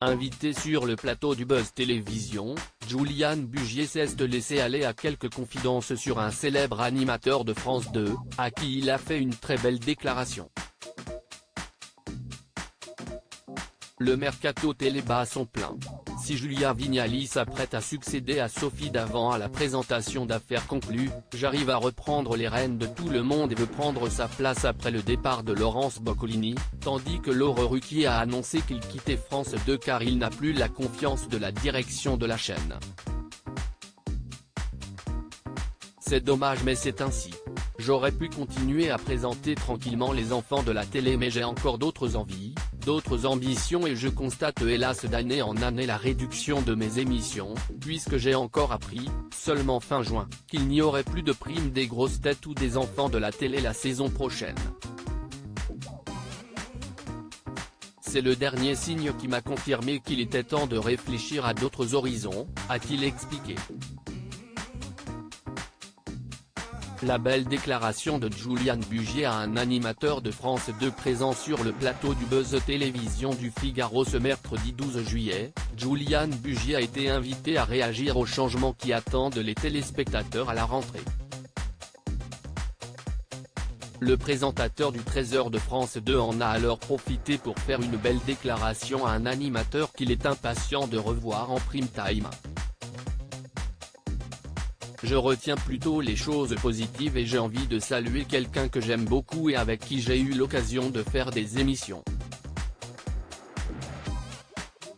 Invitée sur le plateau du Buzz Télévision, Juliane Bugier s'est laissé aller à quelques confidences sur un célèbre animateur de France 2, à qui il a fait une très belle déclaration. Le mercato télé bat son plein. Si Julia Vignali s'apprête à succéder à Sophie Davant à la présentation d'Affaires conclues, j'arrive à reprendre les rênes de tout le monde et veut prendre sa place après le départ de Laurence Boccolini, tandis que Laurent Ruquier a annoncé qu'il quittait France 2 car il n'a plus la confiance de la direction de la chaîne. C'est dommage mais c'est ainsi. J'aurais pu continuer à présenter tranquillement les enfants de la télé mais j'ai encore d'autres envies, d'autres ambitions et je constate hélas d'année en année la réduction de mes émissions, puisque j'ai encore appris, seulement fin juin, qu'il n'y aurait plus de prime des grosses têtes ou des enfants de la télé la saison prochaine. C'est le dernier signe qui m'a confirmé qu'il était temps de réfléchir à d'autres horizons, a-t-il expliqué. La belle déclaration de Juliane Bugier à un animateur de France 2 présent sur le plateau du Buzz Télévision du Figaro ce mercredi 12 juillet, Juliane Bugier a été invitée à réagir aux changements qui attendent les téléspectateurs à la rentrée. Le présentateur du 13h de France 2 en a alors profité pour faire une belle déclaration à un animateur qu'il est impatient de revoir en prime time. Je retiens plutôt les choses positives et j'ai envie de saluer quelqu'un que j'aime beaucoup et avec qui j'ai eu l'occasion de faire des émissions.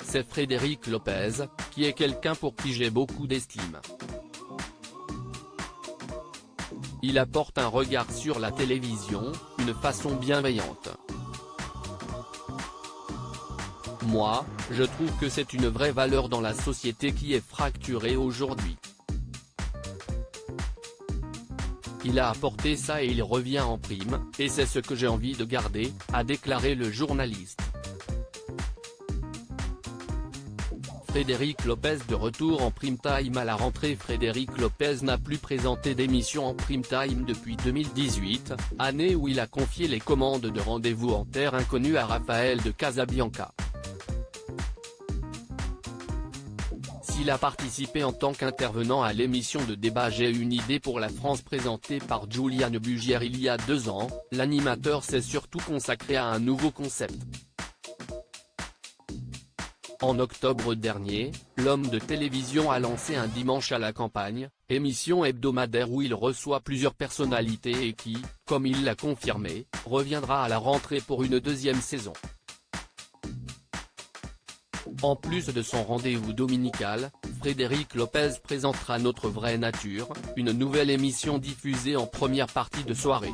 C'est Frédéric Lopez, qui est quelqu'un pour qui j'ai beaucoup d'estime. Il apporte un regard sur la télévision, une façon bienveillante. Moi, je trouve que c'est une vraie valeur dans la société qui est fracturée aujourd'hui. Il a apporté ça et il revient en prime, et c'est ce que j'ai envie de garder, a déclaré le journaliste. Frédéric Lopez de retour en prime time à la rentrée. Frédéric Lopez n'a plus présenté d'émission en prime time depuis 2018, année où il a confié les commandes de Rendez-vous en terre inconnue à Raphaël de Casabianca. S'il a participé en tant qu'intervenant à l'émission de débat J'ai une idée pour la France présentée par Juliane Bugier il y a 2 ans, l'animateur s'est surtout consacré à un nouveau concept. En octobre dernier, l'homme de télévision a lancé Un dimanche à la campagne, émission hebdomadaire où il reçoit plusieurs personnalités et qui, comme il l'a confirmé, reviendra à la rentrée pour une 2e saison. En plus de son rendez-vous dominical, Frédéric Lopez présentera Notre vraie nature, une nouvelle émission diffusée en première partie de soirée.